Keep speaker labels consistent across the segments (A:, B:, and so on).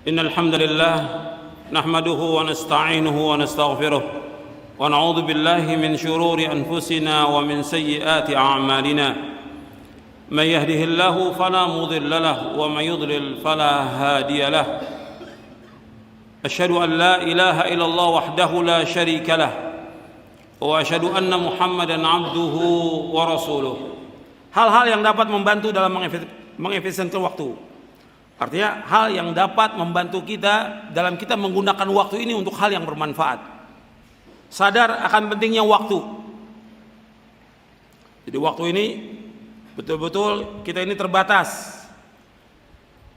A: إن الحمد لله نحمده ونستعينه ونستغفره ونعوذ بالله من شرور أنفسنا ومن سيئات أعمالنا من يهده الله فلا مضل له ومن يضلل فلا هادي له أشهد أن لا إله إلا الله وحده لا شريك له وأشهد أن محمدا عبده ورسوله. Hal-hal yang dapat membantu dalam mengefisienkan waktu. Artinya hal yang dapat membantu kita dalam kita menggunakan waktu ini untuk hal yang bermanfaat. Sadar akan pentingnya waktu. Jadi waktu ini betul-betul kita ini terbatas.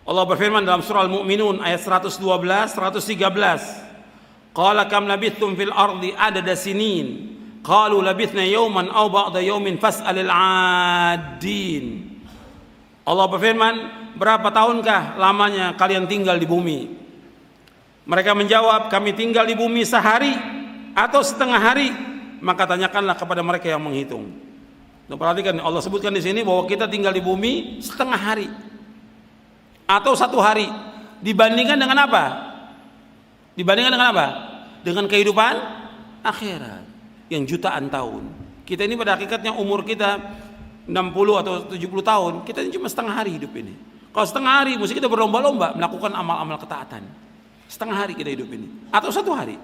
A: Allah berfirman dalam surah Al-Mu'minun ayat 112, 113. Qala kam labithtum fil ardi adada sinin. Qalu labithna yawman aw ba'da yawmin fas'alil 'addin. Allah berfirman, berapa tahunkah lamanya kalian tinggal di bumi? Mereka menjawab, kami tinggal di bumi sehari atau setengah hari. Maka tanyakanlah kepada mereka yang menghitung. Nah, perhatikan, Allah sebutkan di sini bahwa kita tinggal di bumi setengah hari atau satu hari. Dibandingkan dengan apa? Dibandingkan dengan apa? Dengan kehidupan akhirat yang jutaan tahun. Kita ini pada hakikatnya umur kita 60 atau 70 tahun, kita ini cuma setengah hari hidup ini. Kalau setengah hari mesti kita berlomba-lomba melakukan amal-amal ketaatan. Setengah hari kita hidup ini atau satu hari.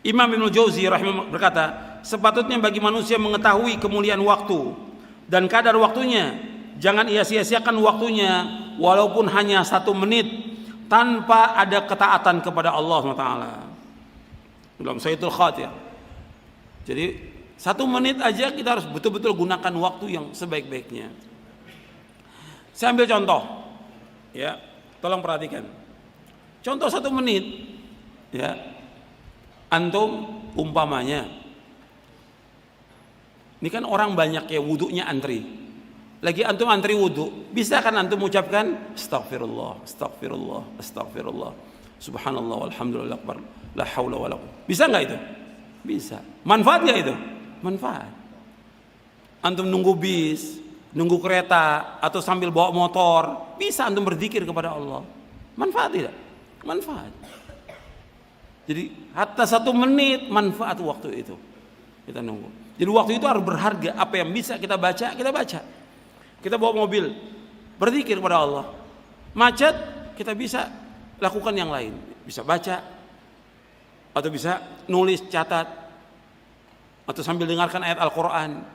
A: Imam Ibnu Jauzi rahimahullah berkata, sepatutnya bagi manusia mengetahui kemuliaan waktu dan kadar waktunya. Jangan ia sia-siakan waktunya walaupun hanya 1 menit tanpa ada ketaatan kepada Allah SWT. Dalam Sayyidul Khatir. Jadi 1 menit aja kita harus betul-betul gunakan waktu yang sebaik-baiknya. Saya ambil contoh, ya, tolong perhatikan. Contoh 1 menit, ya, antum umpamanya, ini kan orang banyak ya wudunya antri. Lagi antum antri wudu, bisa kan antum ucapkan astagfirullah, astagfirullah, astagfirullah, subhanallah, walhamdulillah, akbar, la haula wala quwwata. Bisa nggak itu? Bisa. Manfaat nggak itu? Manfaat. Antum nunggu bis, nunggu kereta, atau sambil bawa motor, bisa antum berzikir kepada Allah. Manfaat tidak? Manfaat. Jadi hatta 1 menit manfaat waktu itu. Kita nunggu. Jadi waktu itu harus berharga. Apa yang bisa kita baca, kita baca. Kita bawa mobil, berzikir kepada Allah. Macet, kita bisa lakukan yang lain. Bisa baca, atau bisa nulis, catat, atau sambil dengarkan ayat Al-Quran.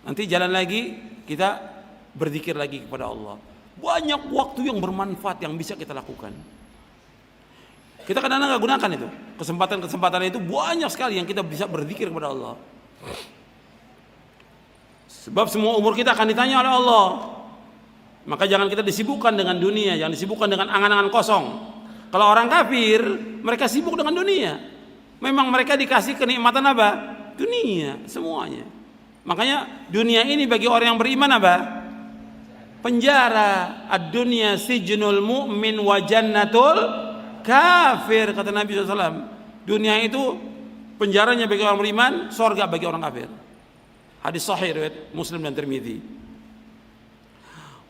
A: Nanti jalan lagi, kita berzikir lagi kepada Allah. Banyak waktu yang bermanfaat yang bisa kita lakukan. Kita kadang-kadang nggak gunakan itu. Kesempatan-kesempatan itu banyak sekali yang kita bisa berzikir kepada Allah. Sebab semua umur kita akan ditanya oleh Allah. Maka jangan kita disibukkan dengan dunia, jangan disibukkan dengan angan-angan kosong. Kalau orang kafir, mereka sibuk dengan dunia. Memang mereka dikasih kenikmatan apa? Dunia, semuanya. Makanya dunia ini bagi orang yang beriman apa? Penjara. Ad-dunya sijnul mu'min wa jannatul kafir, kata Nabi SAW. Dunia itu penjaranya bagi orang beriman, surga bagi orang kafir. Hadis sahih riwayat Muslim dan Tirmidzi.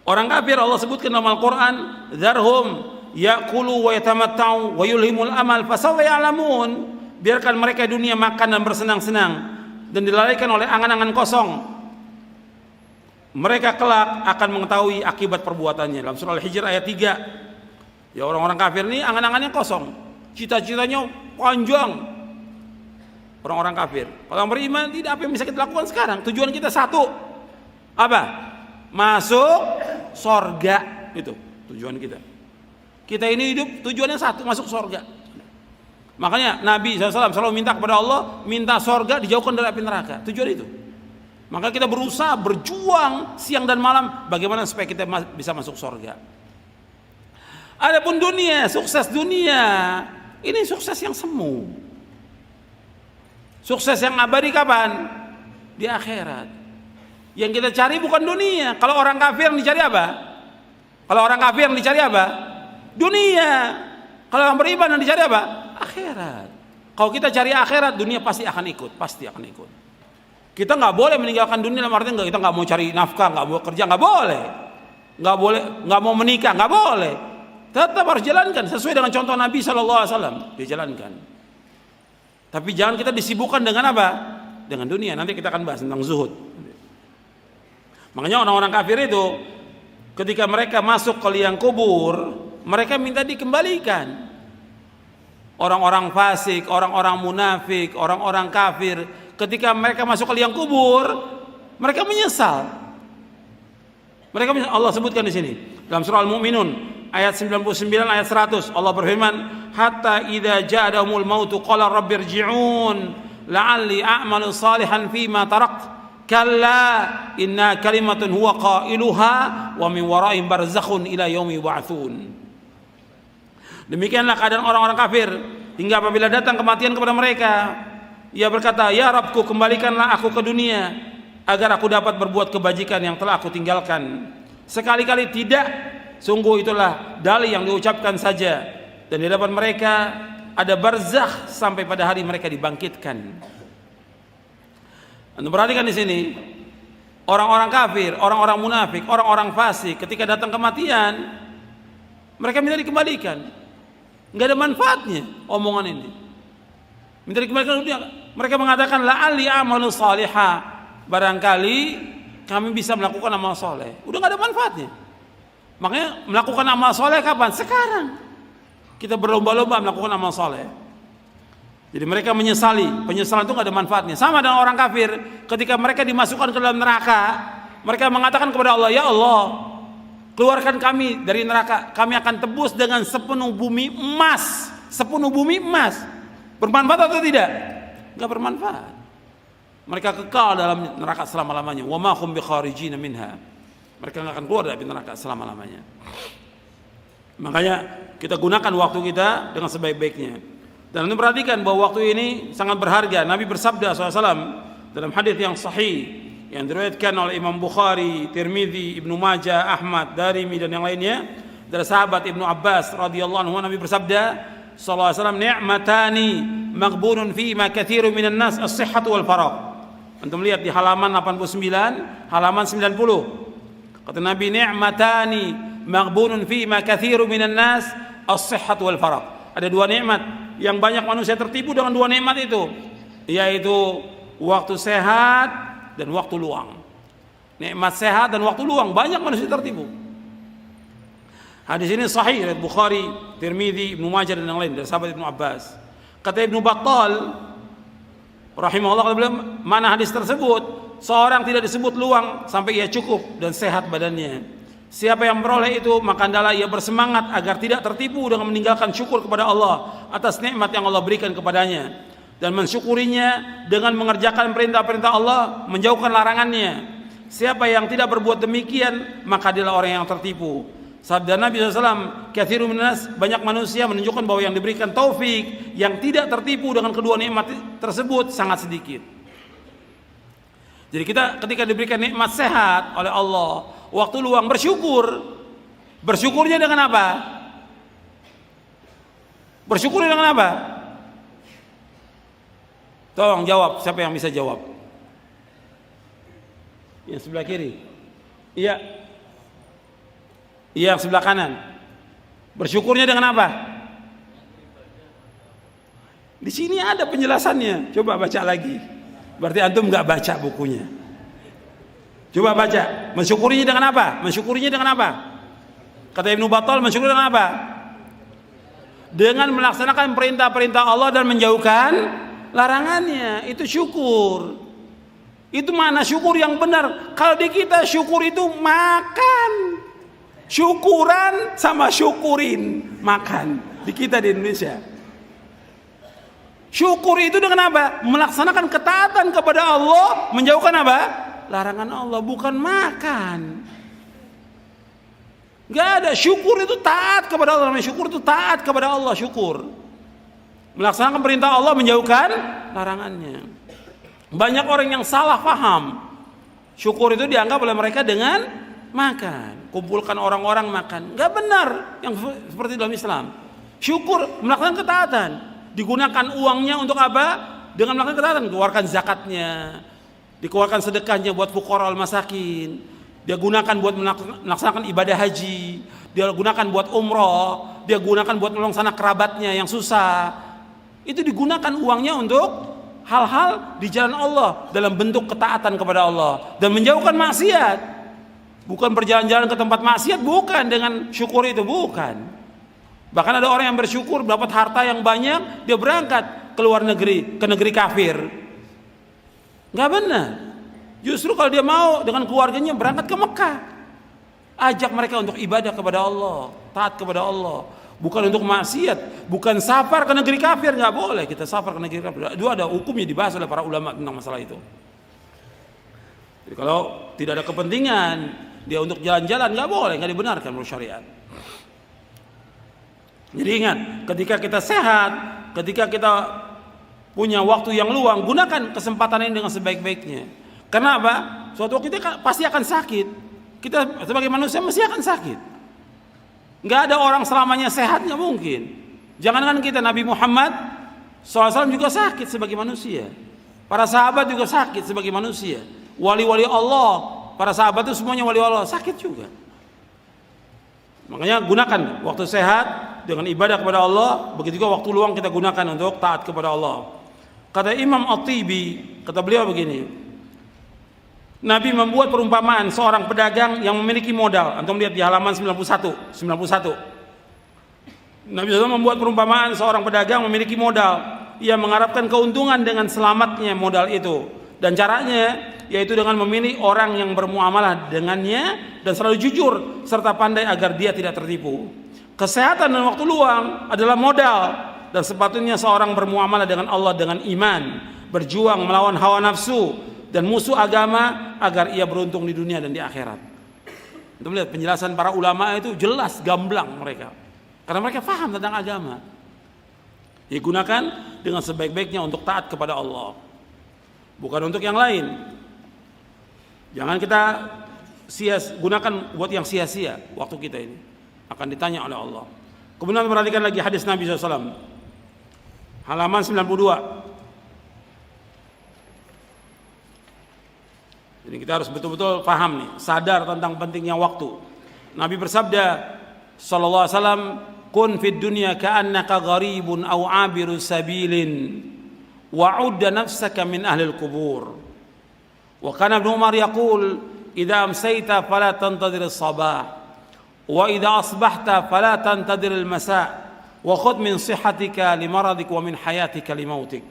A: Orang kafir Allah sebutkan dalam Al-Quran, dzarhum ya'kulu wa yatamatta'u wa yulhimul amal fasawfa ya'lamun. Biarkan mereka dunia makan dan bersenang-senang dan dilalaikan oleh angan-angan kosong. Mereka kelak akan mengetahui akibat perbuatannya. Dalam surah Al-Hijr ayat 3. Ya, orang-orang kafir ini angan-angannya kosong, cita-citanya panjang. Orang-orang kafir. Kalau yang beriman tidak, apa yang bisa kita lakukan sekarang? Tujuan kita satu. Apa? Masuk sorga. Itu tujuan kita. Kita ini hidup tujuannya satu, masuk sorga. Makanya Nabi SAW selalu minta kepada Allah, minta sorga dijauhkan dari api neraka. Tujuan itu. Maka kita berusaha, berjuang siang dan malam bagaimana supaya kita bisa masuk sorga. Adapun dunia, sukses dunia, ini sukses yang semu. Sukses yang abadi kapan? Di akhirat. Yang kita cari bukan dunia. Kalau orang kafir yang dicari apa? Kalau orang kafir yang dicari apa? Dunia. Kalau orang beriman yang dicari apa? Akhirat. Kalau kita cari akhirat, dunia pasti akan ikut. Pasti akan ikut. Kita nggak boleh meninggalkan dunia dalam artian kita nggak mau cari nafkah, nggak mau kerja, nggak boleh. Nggak boleh, nggak mau menikah, nggak boleh. tetap harus jalankan sesuai dengan contoh Nabi Shallallahu Alaihi Wasallam, dijalankan. Tapi jangan kita disibukkan dengan apa? Dengan dunia. Nanti kita akan bahas tentang zuhud. Makanya orang-orang kafir itu ketika mereka masuk ke liang kubur, mereka minta dikembalikan. Orang-orang fasik, orang-orang munafik, orang-orang kafir, ketika mereka masuk ke liang kubur, mereka menyesal. Mereka menyesal. Allah sebutkan di sini dalam surah Al-Mu'minun ayat 99 ayat 100, Allah berfirman, "Hatta idza ja'ahumul mautu qala rabbirji'un la'alli a'malu salihan fima tarakt." Kalla inna kalimatun huwa qailuha wa min waraihim barzakhun ila yaumi yub'atsun. Demikianlah keadaan orang-orang kafir hingga apabila datang kematian kepada mereka, ia berkata, "Ya Rabbku, kembalikanlah aku ke dunia agar aku dapat berbuat kebajikan yang telah aku tinggalkan." Sekali-kali tidak, sungguh itulah dalih yang diucapkan saja, dan di hadapan mereka ada barzakh sampai pada hari mereka dibangkitkan. Anda perhatikan di sini, orang-orang kafir, orang-orang munafik, orang-orang fasik, ketika datang kematian, mereka minta dikembalikan. Nggak ada manfaatnya omongan ini. Minta dikembalikan dunia. Mereka mengatakan, la'alli amalu salihah, barangkali kami bisa melakukan amal soleh. Udah nggak ada manfaatnya. Makanya melakukan amal soleh kapan? Sekarang. Kita berlomba-lomba melakukan amal soleh. Jadi mereka menyesali, penyesalan itu gak ada manfaatnya. Sama dengan orang kafir, ketika mereka dimasukkan ke dalam neraka, mereka mengatakan kepada Allah, "Ya Allah, keluarkan kami dari neraka, kami akan tebus dengan sepenuh bumi emas." Sepenuh bumi emas. Bermanfaat atau tidak? Gak bermanfaat. Mereka kekal dalam neraka selama-lamanya. Wa ma hum bikharijina minha. Mereka gak akan keluar dari neraka selama-lamanya. Makanya kita gunakan waktu kita dengan sebaik-baiknya. Dan Anda perhatikan bahwa waktu ini sangat berharga. Nabi bersabda SAW dalam hadis yang sahih yang diriwayatkan oleh Imam Bukhari, Tirmidzi, Ibnu Majah, Ahmad, Darimi dan yang lainnya dari sahabat Ibnu Abbas radhiyallahu anhu, Nabi bersabda sallallahu alaihi wasallam, "Ni'matani maghbunun fi ma katsirun minan nas as-sihhatu wal faragh." Antum lihat di halaman 89, halaman 90. Kata Nabi, "Ni'matani maghbunun fi ma katsirun minan nas as-sihhatu wal faragh." Ada dua nikmat yang banyak manusia tertipu dengan dua nikmat itu, yaitu waktu sehat dan waktu luang. Nikmat sehat dan waktu luang, banyak manusia tertipu. Hadis ini sahih riwayat Bukhari, Tirmidzi, Ibnu Majah dan yang lain dari sahabat Ibnu Abbas. Kata Ibnu Battal rahimahullah, mana hadis tersebut, seorang tidak disebut luang sampai ia cukup dan sehat badannya. Siapa yang beroleh itu, maka adalah ia bersemangat agar tidak tertipu dengan meninggalkan syukur kepada Allah atas nikmat yang Allah berikan kepadanya, dan mensyukurinya dengan mengerjakan perintah-perintah Allah, menjauhkan larangannya. Siapa yang tidak berbuat demikian, maka adalah orang yang tertipu. Sabda Nabi SAW, "Katsirun minas", banyak manusia, menunjukkan bahwa yang diberikan taufik, yang tidak tertipu dengan kedua nikmat tersebut sangat sedikit. Jadi kita ketika diberikan nikmat sehat oleh Allah, waktu luang, bersyukur. Bersyukurnya dengan apa? Bersyukurnya dengan apa? Tolong jawab, siapa yang bisa jawab? Yang sebelah kiri. Iya. Iya, yang sebelah kanan. Bersyukurnya dengan apa? Di sini ada penjelasannya. Coba baca lagi. Berarti antum nggak baca bukunya. Coba baca. Mensyukurinya dengan apa? Mensyukurinya dengan apa? Kata Ibnu Battal, mensyukuri dengan apa? Dengan melaksanakan perintah-perintah Allah dan menjauhkan larangannya. Itu syukur. Itu mana syukur yang benar. Kalau di kita syukur itu makan. Syukuran sama syukurin. Makan. Di kita di Indonesia. Syukur itu dengan apa? Melaksanakan ketaatan kepada Allah, menjauhkan apa? Larangan Allah, bukan makan. Gak ada. Syukur itu taat kepada Allah. Syukur itu taat kepada Allah. Syukur melaksanakan perintah Allah, menjauhkan larangannya. Banyak orang yang salah paham. Syukur itu dianggap oleh mereka dengan makan. Kumpulkan orang-orang makan. Gak benar yang seperti dalam Islam. Syukur melaksanakan ketaatan. Digunakan uangnya untuk apa? Dengan melakukan ketaatan, keluarkan zakatnya, dikeluarkan sedekahnya buat fuqara al masakin, dia gunakan buat melaksanakan ibadah haji, dia gunakan buat umroh, dia gunakan buat menolong sanak kerabatnya yang susah. Itu digunakan uangnya untuk hal-hal di jalan Allah dalam bentuk ketaatan kepada Allah dan menjauhkan maksiat. Bukan berjalan-jalan ke tempat maksiat, bukan dengan syukur itu, bukan. Bahkan ada orang yang bersyukur dapat harta yang banyak, dia berangkat ke luar negeri, ke negeri kafir. Nggak benar. Justru kalau dia mau dengan keluarganya berangkat ke Mekah, ajak mereka untuk ibadah kepada Allah, taat kepada Allah, bukan untuk maksiat, bukan safar ke negeri kafir. Nggak boleh kita safar ke negeri kafir. Itu ada hukumnya dibahas oleh para ulama tentang masalah itu. Jadi kalau tidak ada kepentingan dia untuk jalan-jalan, nggak boleh, nggak dibenarkan menurut syariat. Jadi ingat, ketika kita sehat, ketika kita punya waktu yang luang, gunakan kesempatan ini dengan sebaik-baiknya. Kenapa? Suatu waktu kita pasti akan sakit. Kita sebagai manusia mesti akan sakit. Nggak ada orang selamanya sehat, nggak mungkin. Jangankan kita, Nabi Muhammad SAW juga sakit sebagai manusia. Para sahabat juga sakit sebagai manusia. Wali-wali Allah, para sahabat itu semuanya wali Allah, sakit juga. Makanya gunakan waktu sehat dengan ibadah kepada Allah, begitu juga waktu luang kita gunakan untuk taat kepada Allah. Kata Imam At-Tibi, kata beliau begini, Nabi membuat perumpamaan seorang pedagang yang memiliki modal. Antum lihat di halaman 91. Nabi SAW membuat perumpamaan seorang pedagang memiliki modal. Ia mengharapkan keuntungan dengan selamatnya modal itu. Dan caranya yaitu dengan memilih orang yang bermuamalah dengannya dan selalu jujur serta pandai agar dia tidak tertipu. Kesehatan dan waktu luang adalah modal, dan sepatutnya seorang bermuamalah dengan Allah dengan iman, berjuang melawan hawa nafsu dan musuh agama agar ia beruntung di dunia dan di akhirat. Untuk melihat penjelasan para ulama itu jelas, gamblang mereka, karena mereka paham tentang agama. Digunakan dengan sebaik-baiknya untuk taat kepada Allah, bukan untuk yang lain. Jangan kita gunakan buat yang sia-sia waktu kita ini, akan ditanya oleh Allah. Kemudian perhatikan lagi hadis Nabi SAW, halaman 92. Jadi kita harus betul-betul paham nih, sadar tentang pentingnya waktu. Nabi bersabda sallallahu alaihi wasallam, "Kun fid dunya ka'annaka gharibun aw 'abiru sabilin wa'udda nafsaka min ahli al-qubur." Wa kana Ibnu Umar yaqul, "Idza amsayta fala tantadhir as-sabah wa idza asbahta fala tantadhir al-masa' wa khudh min sihhatika limaradik wa min hayatika limautik."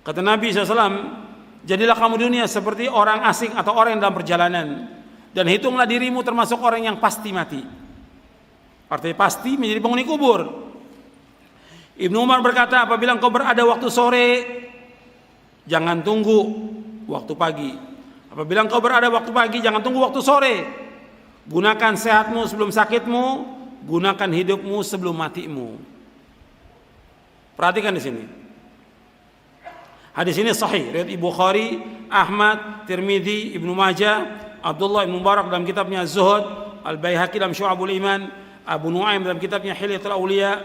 A: Kata Nabi SAW, jadilah kamu dunia seperti orang asing atau orang yang dalam perjalanan, dan hitunglah dirimu termasuk orang yang pasti mati. Artinya pasti menjadi penghuni kubur. Ibnu Umar berkata, apabila engkau berada waktu sore, jangan tunggu waktu pagi. Apabila engkau berada waktu pagi, jangan tunggu waktu sore. Gunakan sehatmu sebelum sakitmu, gunakan hidupmu sebelum matimu. Perhatikan di sini. Hadis ini sahih, riwayat Bukhari, Ahmad, Tirmidzi, Ibnu Majah, Abdullah Ibn Mubarak dalam kitabnya Zuhud, Al-Baihaqi dalam Syu'abul Iman, Abu Nuaim dalam kitabnya Hilyatul Auliya,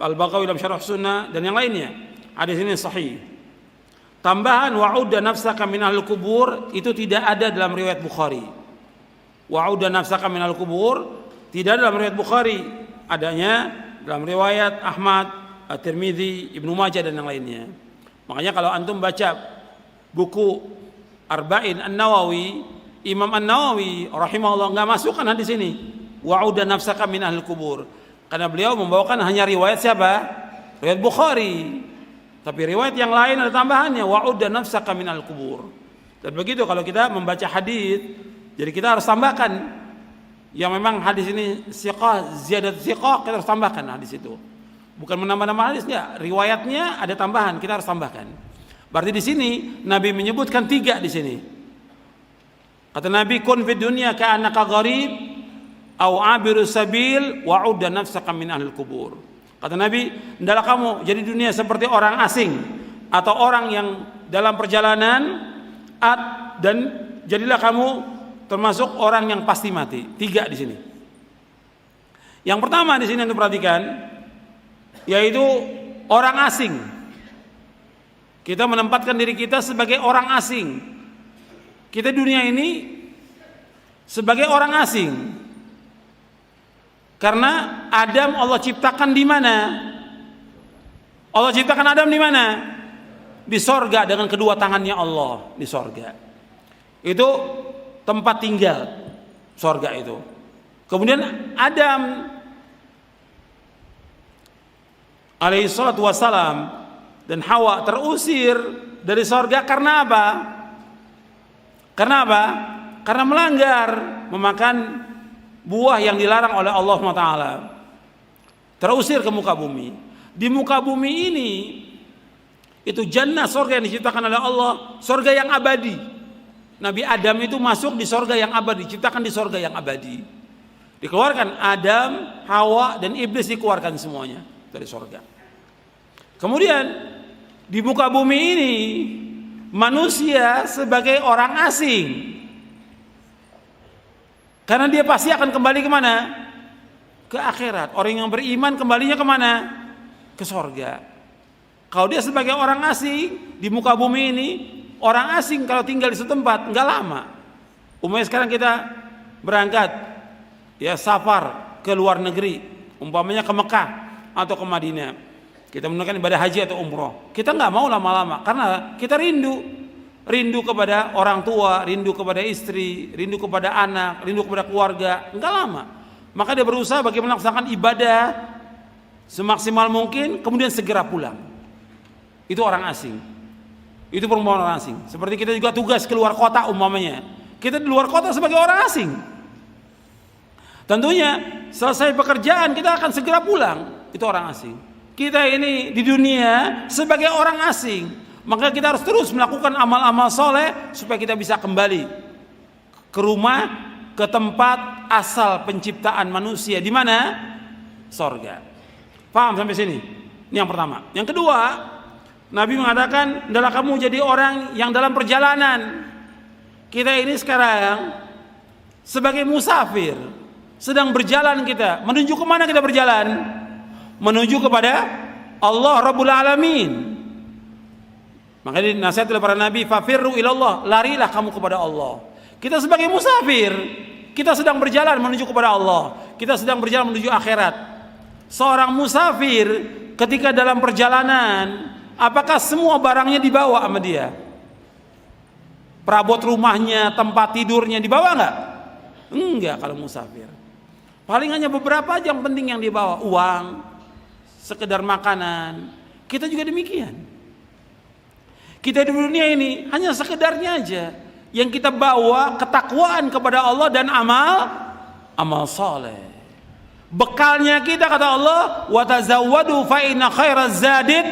A: Al-Baghawi dalam Syarah Sunnah, dan yang lainnya. Hadis ini sahih. Tambahan wa'udda nafsaka minal kubur itu tidak ada dalam riwayat Bukhari. Wa'udda nafsaka minal kubur tidak ada dalam riwayat Bukhari, adanya dalam riwayat Ahmad, At-Tirmidzi, Ibnu Majah dan yang lainnya. Makanya kalau antum baca buku Arba'in An-Nawawi, Imam An-Nawawi rahimahullah enggak masukkan hadis ini wa'udda nafsaka min ahlil kubur, karena beliau membawakan hanya riwayat siapa? Riwayat Bukhari. Tapi riwayat yang lain ada tambahannya wa'udda nafsaka min ahlil kubur. Dan begitu kalau kita membaca hadis, jadi kita harus tambahkan yang memang hadis ini siqah, ziyadat siqah, kita harus tambahkan hadis itu. Bukan menambah-nambah hadis, enggak. Riwayatnya ada tambahan, kita harus tambahkan. Berarti di sini Nabi menyebutkan 3 di sini. Kata Nabi, kun fid dunya ka'annaka gharib au 'abiru sabil wa'udda nafsaka min ahlil kubur. Kata Nabi, hendaklah kamu jadi dunia seperti orang asing atau orang yang dalam perjalanan, dan jadilah kamu termasuk orang yang pasti mati. 3 di sini. Yang pertama di sini yang diperhatikan yaitu orang asing. Kita menempatkan diri kita sebagai orang asing. Kita dunia ini sebagai orang asing. Karena Adam Allah ciptakan di mana? Allah ciptakan Adam di mana? Di sorga dengan kedua tangannya Allah di sorga. Itu tempat tinggal sorga itu. Kemudian Adam alaihi salatu wassalam dan Hawa terusir dari sorga karena apa? Karena apa? Karena melanggar, memakan buah yang dilarang oleh Allah SWT. Terusir ke muka bumi. Di muka bumi ini itu jannah, sorga yang diciptakan oleh Allah, sorga yang abadi. Nabi Adam itu masuk di sorga yang abadi, diciptakan di sorga yang abadi. Dikeluarkan Adam, Hawa dan iblis, dikeluarkan semuanya dari sorga. Kemudian di muka bumi ini manusia sebagai orang asing, karena dia pasti akan kembali kemana? Ke akhirat. Orang yang beriman kembalinya kemana? Ke sorga. Kalau dia sebagai orang asing di muka bumi ini, orang asing kalau tinggal di setempat nggak lama. Umpamanya sekarang kita berangkat ya safar ke luar negeri, umpamanya ke Mekah atau ke Madinah, kita menunaikan ibadah haji atau umroh, kita nggak mau lama-lama karena kita rindu kepada orang tua, rindu kepada istri, rindu kepada anak, rindu kepada keluarga, nggak lama. Maka dia berusaha bagaimana melaksanakan ibadah semaksimal mungkin, kemudian segera pulang. Itu orang asing. Itu perempuan orang asing. Seperti kita juga tugas keluar kota umpamanya. Kita di luar kota sebagai orang asing. Tentunya selesai pekerjaan kita akan segera pulang. Itu orang asing. Kita ini di dunia sebagai orang asing. Maka kita harus terus melakukan amal-amal soleh supaya kita bisa kembali ke rumah, ke tempat asal penciptaan manusia. Di mana? Sorga. Paham sampai sini? Ini yang pertama. Yang kedua, Nabi mengatakan, adalah kamu jadi orang yang dalam perjalanan. Kita ini sekarang sebagai musafir, sedang berjalan kita. Menuju kemana kita berjalan? Menuju kepada Allah Rabbul Alamin. Makanya nasihat oleh para Nabi, fafirru ilallah, larilah kamu kepada Allah. Kita sebagai musafir, kita sedang berjalan menuju kepada Allah. Kita sedang berjalan menuju akhirat. Seorang musafir ketika dalam perjalanan, apakah semua barangnya dibawa sama dia? Perabot rumahnya, tempat tidurnya dibawa enggak? Enggak kalau musafir. Paling hanya beberapa aja yang penting yang dibawa. Uang, sekedar makanan. Kita juga demikian. Kita di dunia ini hanya sekedarnya aja. Yang kita bawa ketakwaan kepada Allah dan amal saleh. Bekalnya kita kata Allah, wa tazawwadu fa inna khairaz zadid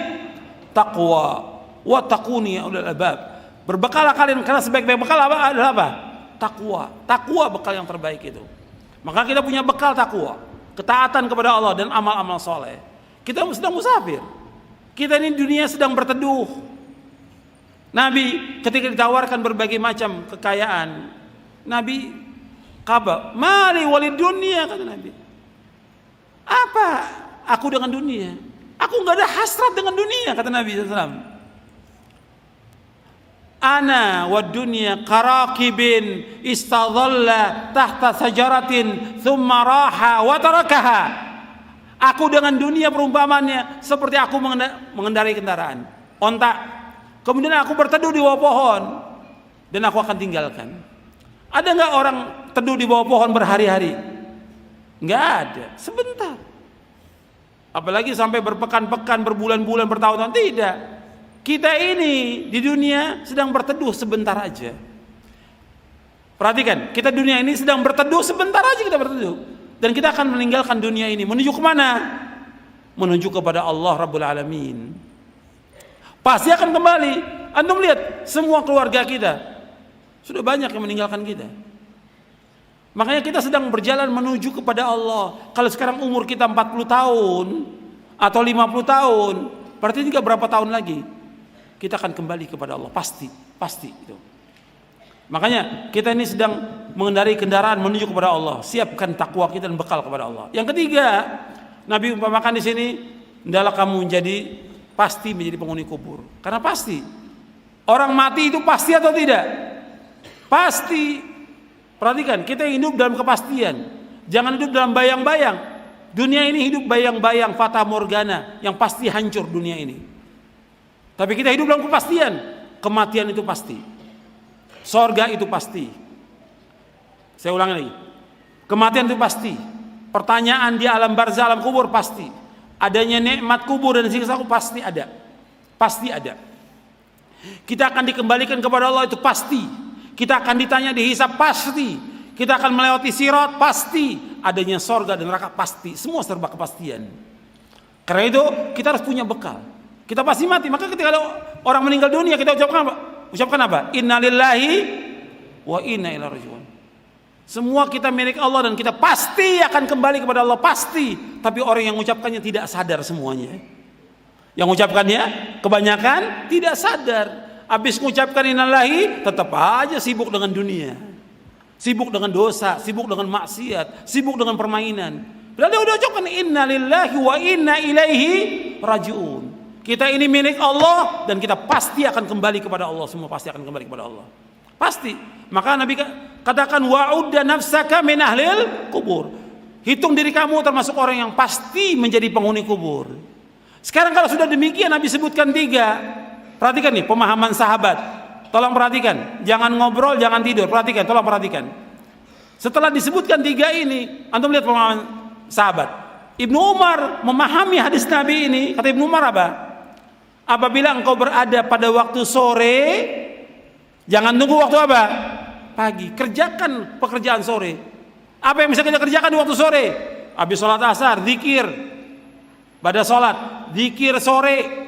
A: taqwa wa taquni ya ulul albab. Berbekallah kalian karena sebaik-baik bekal adalah apa? Takwa. Takwa bekal yang terbaik itu. Maka kita punya bekal takwa, ketaatan kepada Allah dan amal-amal soleh. Kita sedang musafir. Kita ini dunia sedang berteduh. Nabi ketika ditawarkan berbagai macam kekayaan, Nabi kaba, mali walid dunia, kata Nabi. Apa aku dengan dunia? Aku nggak ada hasrat dengan dunia, kata Nabi SAW. Ana wa dunya qarakibin istadhalla tahta sajaratin thumma raha wa tarakaha. Aku dengan dunia perumpamannya seperti aku mengendarai kendaraan onta. Kemudian aku berteduh di bawah pohon dan aku akan tinggalkan. Ada nggak orang teduh di bawah pohon berhari-hari? Nggak ada, sebentar. Apalagi sampai berpekan-pekan, berbulan-bulan, bertahun-tahun, tidak. Kita ini di dunia sedang berteduh sebentar aja. Perhatikan, kita dunia ini sedang berteduh sebentar aja, kita berteduh. Dan kita akan meninggalkan dunia ini. Menuju kemana? Menuju kepada Allah Rabbul Alamin. Pasti akan kembali. Antum lihat, semua keluarga kita sudah banyak yang meninggalkan kita. Makanya kita sedang berjalan menuju kepada Allah. Kalau sekarang umur kita 40 tahun atau 50 tahun, berarti juga berapa tahun lagi kita akan kembali kepada Allah, pasti itu. Makanya kita ini sedang mengendarai kendaraan menuju kepada Allah. Siapkan takwa kita dan bekal kepada Allah. Yang ketiga, Nabi umpamakan di sini, hendaklah kamu pasti menjadi penghuni kubur. Karena pasti orang mati itu pasti atau tidak? Pasti. Perhatikan, kita hidup dalam kepastian. Jangan hidup dalam bayang-bayang. Dunia ini hidup bayang-bayang, fata morgana, yang pasti hancur dunia ini. Tapi kita hidup dalam kepastian. Kematian itu pasti. Sorga itu pasti. Saya ulangi lagi. Kematian itu pasti. Pertanyaan di alam barzah, alam kubur pasti. Adanya nikmat kubur dan siksa kubur pasti ada. Pasti ada. Kita akan dikembalikan kepada Allah itu pasti. Kita akan ditanya dihisab pasti. Kita akan melewati sirat pasti. Adanya sorga dan neraka pasti. Semua serba kepastian. Karena itu kita harus punya bekal. Kita pasti mati. Maka ketika ada orang meninggal dunia, kita ucapkan apa? Ucapkan apa? Innalillahi wa inna ilaihi raji'un. Semua kita milik Allah dan kita pasti akan kembali kepada Allah, pasti. Tapi orang yang mengucapkannya tidak sadar semuanya. Yang mengucapkannya kebanyakan tidak sadar. Habis mengucapkan innalillahi, tetap aja sibuk dengan dunia. Sibuk dengan dosa, sibuk dengan maksiat, sibuk dengan permainan. Padahal dia udah ucapkan innalillahi wa inna ilaihi raji'un. Kita ini milik Allah dan kita pasti akan kembali kepada Allah. Semua pasti akan kembali kepada Allah. Pasti. Maka Nabi katakan wa'udda nafsaka min ahlil kubur. Hitung diri kamu termasuk orang yang pasti menjadi penghuni kubur. Sekarang kalau sudah demikian Nabi sebutkan 3. Perhatikan nih pemahaman sahabat. Tolong perhatikan. Jangan ngobrol, jangan tidur. Perhatikan, tolong perhatikan. Setelah disebutkan 3 ini, antum lihat pemahaman sahabat. Ibnu Umar memahami hadis Nabi ini. Kata Ibnu Umar apa? Apabila engkau berada pada waktu sore, jangan tunggu waktu apa? Pagi. Kerjakan pekerjaan sore. Apa yang bisa kita kerjakan di waktu sore? Habis sholat asar, zikir. Pada sholat, zikir sore.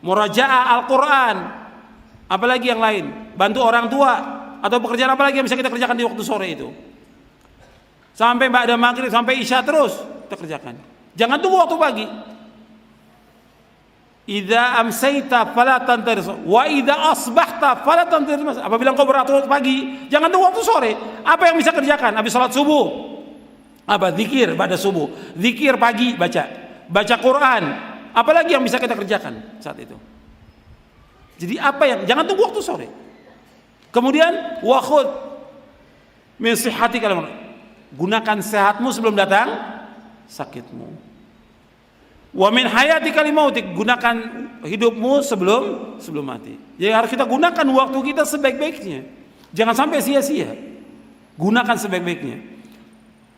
A: Murajaah Al-Quran. Apalagi yang lain? Bantu orang tua. Atau pekerjaan apa lagi yang bisa kita kerjakan di waktu sore itu? Sampai ba'da maghrib, sampai isya terus kita kerjakan. Jangan tunggu waktu pagi. Idza amsayta fala tantaris wa idza asbahta fala tantaris. Apabila engkau beratur pagi, jangan tunggu waktu sore. Apa yang bisa kerjakan? Habis salat subuh, apa? Zikir pada subuh. Zikir pagi baca Quran. Apalagi yang bisa kita kerjakan saat itu? Jadi apa yang jangan tunggu waktu sore. Kemudian wa khudh min sihhatika, gunakan sehatmu sebelum datang sakitmu. Wa min hayatika limautik, gunakan hidupmu sebelum mati. Jadi harus kita gunakan waktu kita sebaik-baiknya. Jangan sampai sia-sia. Gunakan sebaik-baiknya.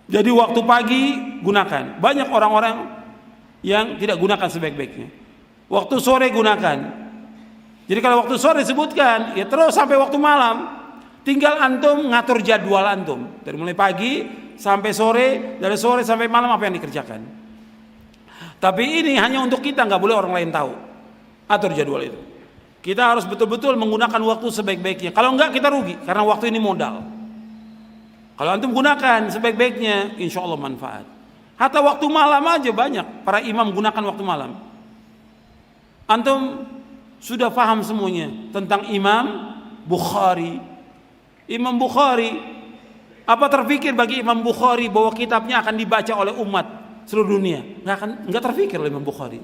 A: Jadi waktu pagi gunakan. Banyak orang-orang yang tidak gunakan sebaik-baiknya. Waktu sore gunakan. Jadi kalau waktu sore disebutkan, ya terus sampai waktu malam. Tinggal antum ngatur jadwal antum. Dari mulai pagi sampai sore, dari sore sampai malam apa yang dikerjakan. Tapi ini hanya untuk kita, nggak boleh orang lain tahu. Atur jadwal itu. Kita harus betul-betul menggunakan waktu sebaik-baiknya. Kalau enggak kita rugi, karena waktu ini modal. Kalau antum gunakan sebaik-baiknya, insya Allah manfaat. Hatta waktu malam aja banyak para imam gunakan waktu malam. Antum sudah paham semuanya tentang Imam Bukhari. Imam Bukhari, apa terpikir bagi Imam Bukhari bahwa kitabnya akan dibaca oleh umat seluruh dunia? Nggak terpikir oleh Imam Bukhari.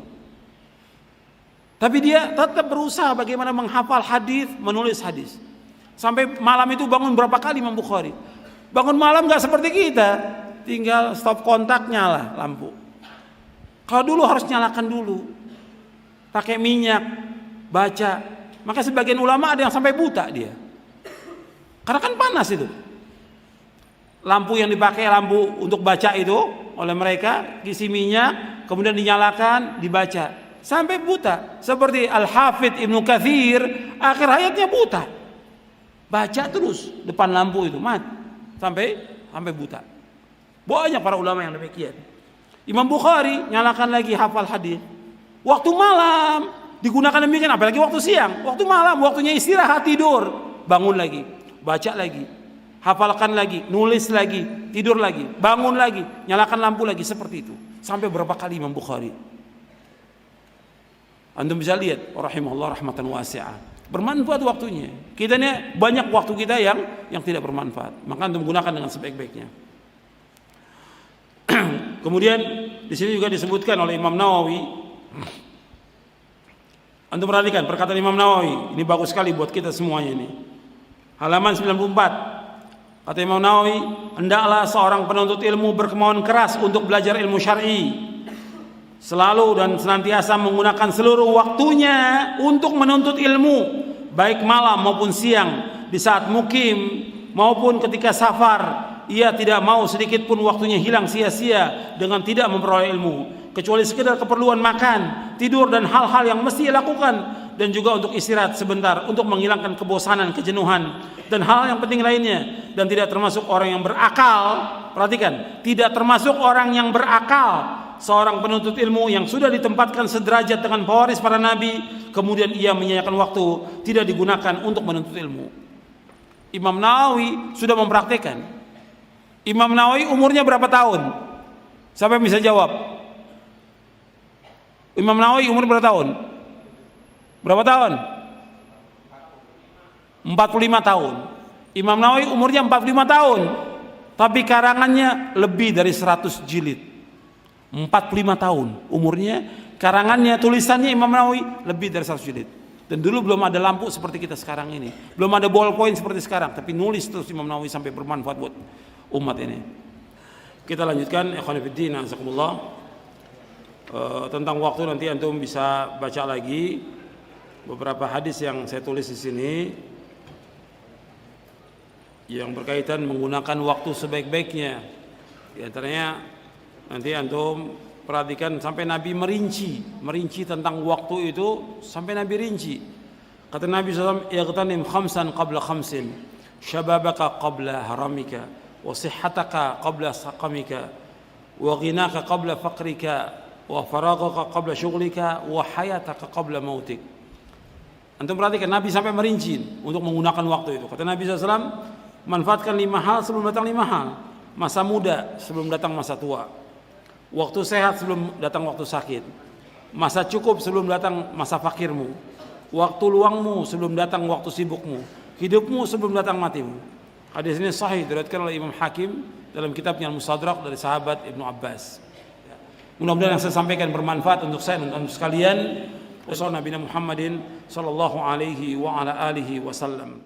A: Tapi dia tetap berusaha bagaimana menghafal hadis, menulis hadis. Sampai malam itu bangun berapa kali Imam Bukhari? Bangun malam nggak seperti kita, tinggal stop kontak nyala lampu. Kalau dulu harus nyalakan dulu, pakai minyak, baca. Maka sebagian ulama ada yang sampai buta dia, karena kan panas itu. Lampu yang dipakai, lampu untuk baca itu oleh mereka, isi minyak, kemudian dinyalakan, dibaca sampai buta. Seperti Al-Hafidh Ibnu Katsir, akhir hayatnya buta, baca terus depan lampu itu, sampai buta. Banyak para ulama yang demikian. Imam Bukhari nyalakan lagi, hafal hadis. Waktu malam digunakan demikian, apalagi waktu siang. Waktu malam waktunya istirahat, tidur, bangun lagi, baca lagi, hafalkan lagi, nulis lagi, tidur lagi, bangun lagi, nyalakan lampu lagi, seperti itu. Sampai berapa kali Imam Bukhari. Antum bisa lihat, rahimahullah rahmatan wasi'ah. Bermanfaat waktunya. Kita ini banyak waktu kita yang tidak bermanfaat. Maka antum gunakan dengan sebaik-baiknya. Kemudian di sini juga disebutkan oleh Imam Nawawi. Antum perhatikan perkataan Imam Nawawi, ini bagus sekali buat kita semuanya ini. Halaman 94. Kata Imam Nawawi, hendaklah seorang penuntut ilmu berkemauan keras untuk belajar ilmu syar'i, selalu dan senantiasa menggunakan seluruh waktunya untuk menuntut ilmu, baik malam maupun siang, di saat mukim maupun ketika safar. Ia tidak mau sedikit pun waktunya hilang sia-sia dengan tidak memperoleh ilmu, kecuali sekedar keperluan makan, tidur dan hal-hal yang mesti ia lakukan, dan juga untuk istirahat sebentar untuk menghilangkan kebosanan, kejenuhan dan hal yang penting lainnya. Dan tidak termasuk orang yang berakal, perhatikan, tidak termasuk orang yang berakal, seorang penuntut ilmu yang sudah ditempatkan sederajat dengan pewaris para nabi, kemudian ia menyia-nyiakan waktu, tidak digunakan untuk menuntut ilmu. Imam Nawawi sudah mempraktikkan. Imam Nawawi umurnya berapa tahun? Siapa yang bisa jawab? Imam Nawawi umur berapa tahun? Berapa tahun? 45 tahun. Imam Nawawi umurnya 45 tahun, tapi karangannya lebih dari 100 jilid. 45 tahun umurnya, karangannya, tulisannya Imam Nawawi lebih dari 100 jilid. Dan dulu belum ada lampu seperti kita sekarang ini, belum ada ballpoint seperti sekarang, tapi nulis terus Imam Nawawi sampai bermanfaat buat umat ini. Kita lanjutkan, ikhwan fillah, azakumullah. Tentang waktu nanti antum bisa baca lagi beberapa hadis yang saya tulis di sini yang berkaitan menggunakan waktu sebaik-baiknya. Di antaranya nanti antum perhatikan sampai Nabi merinci tentang waktu itu, sampai Nabi rinci. Kata Nabi SAW, "Ightanim khamsan qabla khamsin, syababaka qabla haramika, wa sihhataka qabla saqamika, wa ghinaka qabla faqrika, wa faragaka qabla syughlika, wa hayataka qabla mautik." Antum perhatikan, Nabi sampai merinci untuk menggunakan waktu itu. Kata Nabi SAW, manfaatkan 5 hal sebelum datang 5 hal. Masa muda sebelum datang masa tua, waktu sehat sebelum datang waktu sakit, masa cukup sebelum datang masa fakirmu, waktu luangmu sebelum datang waktu sibukmu, hidupmu sebelum datang matimu. Hadis ini sahih, diriwayatkan oleh Imam Hakim dalam kitabnya Al-Mustadrak dari sahabat Ibnu Abbas. Mudah-mudahan yang saya sampaikan bermanfaat untuk saya dan untuk sekalian. Wassalamualaikum Nabi Muhammadin sallallahu alaihi wa ala alihi wasallam.